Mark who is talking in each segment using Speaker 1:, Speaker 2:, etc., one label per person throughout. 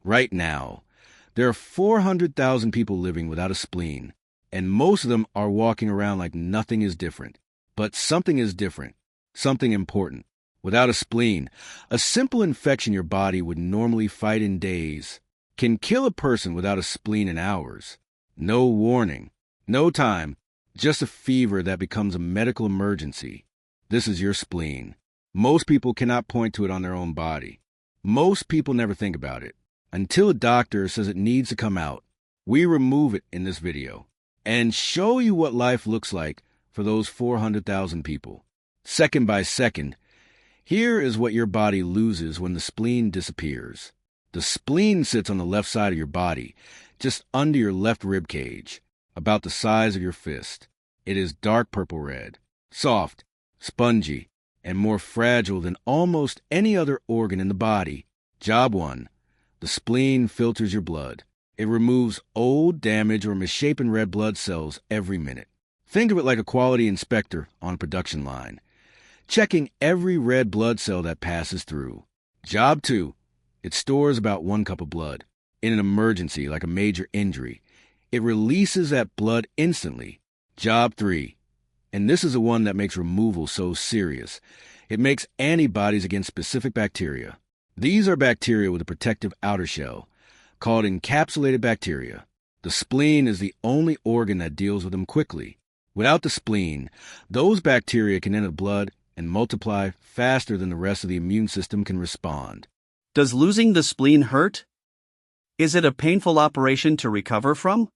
Speaker 1: Right now, there are 400,000 people living without a spleen, and most of them are walking around like nothing is different. But something is different, something important. Without a spleen, a simple infection your body would normally fight in days can kill a person without a spleen in hours. No warning, no time, just a fever that becomes a medical emergency. This is your spleen. Most people cannot point to it on their own body. Most people never think about it. Until a doctor says it needs to come out, we remove it in this video and show you what life looks like for those 400,000 people. Second by second, here is what your body loses when the spleen disappears. The spleen sits on the left side of your body, just under your left rib cage, about the size of your fist. It is dark purple-red, soft, spongy, and more fragile than almost any other organ in the body. Job 1. The spleen filters your blood. It removes old, damaged, or misshapen red blood cells every minute. Think of it like a quality inspector on a production line, checking every red blood cell that passes through. Job 2. It stores about 1 cup of blood. In an emergency, like a major injury, it releases that blood instantly. Job 3. And this is the one that makes removal so serious. It makes antibodies against specific bacteria. These are bacteria with a protective outer shell, called encapsulated bacteria. The spleen is the only organ that deals with them quickly. Without the spleen, those bacteria can enter the blood and multiply faster than the rest of the immune system can respond.
Speaker 2: Does losing the spleen hurt? Is it a painful operation to recover from?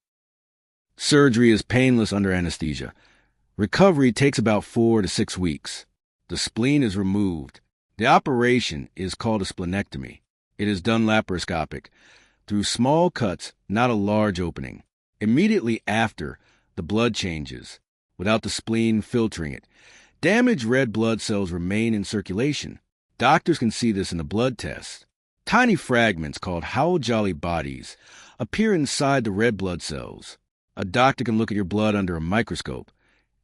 Speaker 1: Surgery is painless under anesthesia. Recovery takes about 4 to 6 weeks. The spleen is removed. The operation is called a splenectomy. It is done laparoscopic, through small cuts, not a large opening. Immediately after, the blood changes, without the spleen filtering it. Damaged red blood cells remain in circulation. Doctors can see this in the blood test. Tiny fragments called Howell-Jolly bodies appear inside the red blood cells. A doctor can look at your blood under a microscope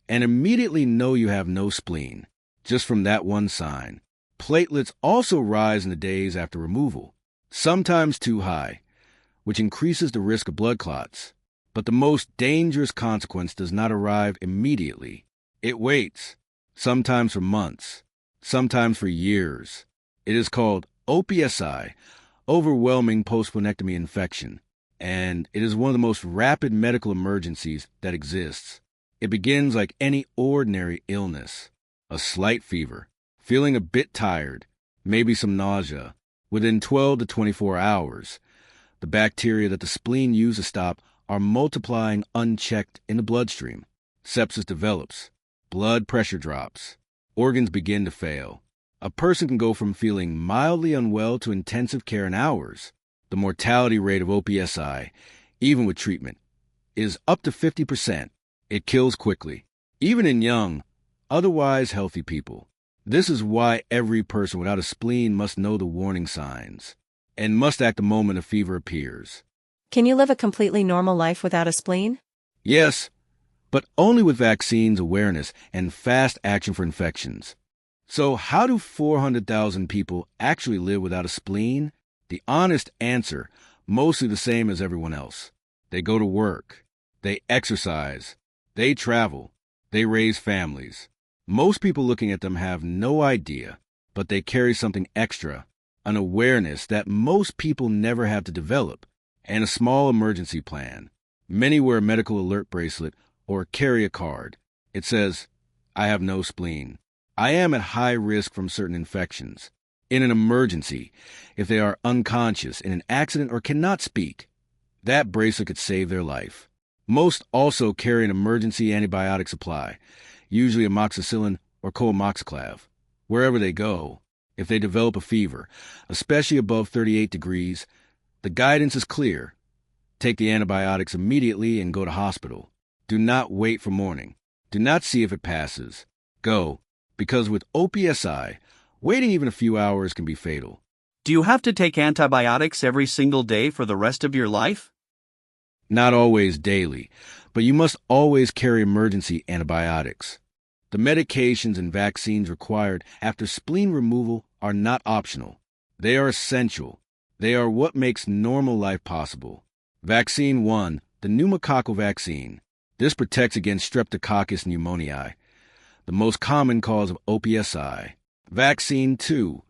Speaker 1: and immediately know you have no spleen, just from that one sign. Platelets also rise in the days after removal, sometimes too high, which increases the risk of blood clots. But the most dangerous consequence does not arrive immediately. It waits, sometimes for months, sometimes for years. It is called OPSI, overwhelming postsplenectomy infection, and it is one of the most rapid medical emergencies that exists. It begins like any ordinary illness, a slight fever, feeling a bit tired, maybe some nausea. Within 12 to 24 hours, the bacteria that the spleen uses to stop are multiplying unchecked in the bloodstream. Sepsis develops. Blood pressure drops. Organs begin to fail. A person can go from feeling mildly unwell to intensive care in hours. The mortality rate of OPSI, even with treatment, is up to 50%. It kills quickly, even in young, otherwise healthy people. This is why every person without a spleen must know the warning signs and must act the moment a fever appears.
Speaker 3: Can you live a completely normal life without a spleen?
Speaker 1: Yes, but only with vaccines, awareness, and fast action for infections. So how do 400,000 people actually live without a spleen? The honest answer, mostly the same as everyone else. They go to work. They exercise. They travel. They raise families. Most people looking at them have no idea, but they carry something extra, an awareness that most people never have to develop, and a small emergency plan. Many wear a medical alert bracelet or carry a card. It says, "I have no spleen. I am at high risk from certain infections." In an emergency, if they are unconscious in an accident or cannot speak, that bracelet could save their life. Most also carry an emergency antibiotic supply, usually amoxicillin or coamoxiclav, wherever they go. If they develop a fever, especially above 38 degrees, the guidance is clear. Take the antibiotics immediately and go to hospital. Do not wait for morning. Do not see if it passes. Go, because with OPSI, waiting even a few hours can be fatal.
Speaker 2: Do you have to take antibiotics every single day for the rest of your life?
Speaker 1: Not always daily, but you must always carry emergency antibiotics. The medications and vaccines required after spleen removal are not optional. They are essential. They are what makes normal life possible. Vaccine 1, the pneumococcal vaccine. This protects against Streptococcus pneumoniae, the most common cause of OPSI. Vaccine 2,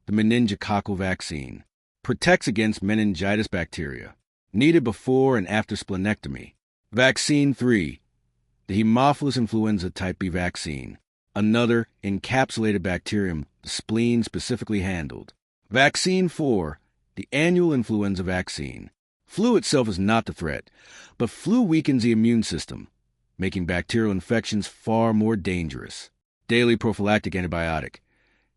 Speaker 1: the meningococcal vaccine. Protects against meningitis bacteria. Needed before and after splenectomy. Vaccine 3, the Haemophilus influenza type B vaccine. Another encapsulated bacterium, the spleen specifically handled. Vaccine 4, the annual influenza vaccine. Flu itself is not the threat, but flu weakens the immune system, making bacterial infections far more dangerous. Daily prophylactic antibiotic.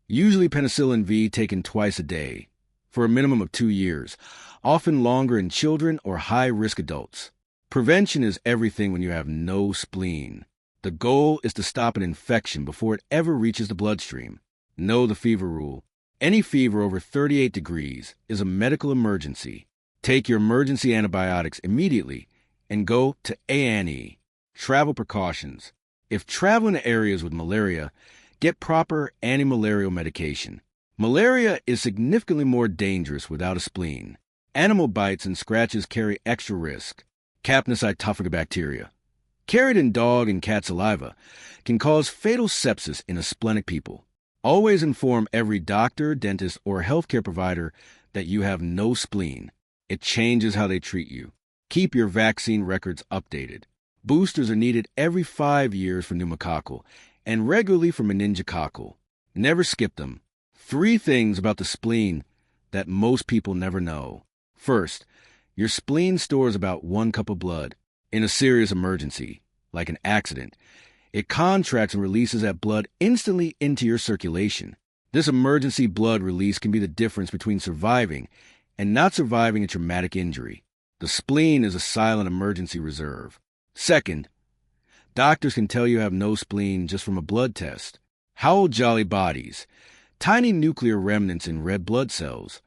Speaker 1: Usually penicillin V taken twice a day, for a minimum of 2 years, often longer in children or high-risk adults. Prevention is everything when you have no spleen. The goal is to stop an infection before it ever reaches the bloodstream. Know the fever rule. Any fever over 38 degrees is a medical emergency. Take your emergency antibiotics immediately and go to A&E. Travel precautions. If traveling to areas with malaria, get proper anti-malarial medication. Malaria is significantly more dangerous without a spleen. Animal bites and scratches carry extra risk. Capnocytophaga bacteria, carried in dog and cat saliva, can cause fatal sepsis in asplenic people. Always inform every doctor, dentist, or healthcare provider that you have no spleen. It changes how they treat you. Keep your vaccine records updated. Boosters are needed every 5 years for pneumococcal and regularly for meningococcal. Never skip them. 3 things about the spleen that most people never know. First, your spleen stores about 1 cup of blood. In a serious emergency, like an accident, it contracts and releases that blood instantly into your circulation. This emergency blood release can be the difference between surviving and not surviving a traumatic injury. The spleen is a silent emergency reserve. Second, doctors can tell you have no spleen just from a blood test. Howell-Jolly bodies, tiny nuclear remnants in red blood cells,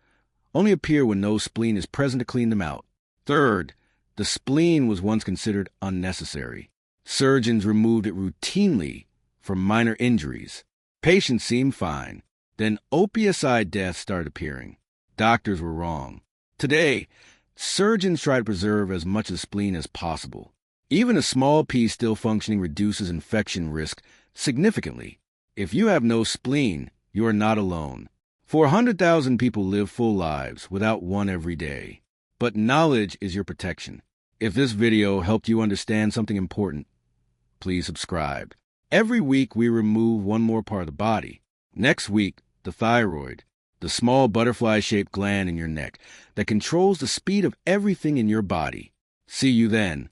Speaker 1: only appear when no spleen is present to clean them out. Third, the spleen was once considered unnecessary. Surgeons removed it routinely for minor injuries. Patients seemed fine. Then OPSI deaths started appearing. Doctors were wrong. Today, surgeons try to preserve as much of the spleen as possible. Even a small piece still functioning reduces infection risk significantly. If you have no spleen, you are not alone. 400,000 people live full lives without one every day. But knowledge is your protection. If this video helped you understand something important, please subscribe. Every week we remove one more part of the body. Next week, the thyroid, the small butterfly-shaped gland in your neck that controls the speed of everything in your body. See you then.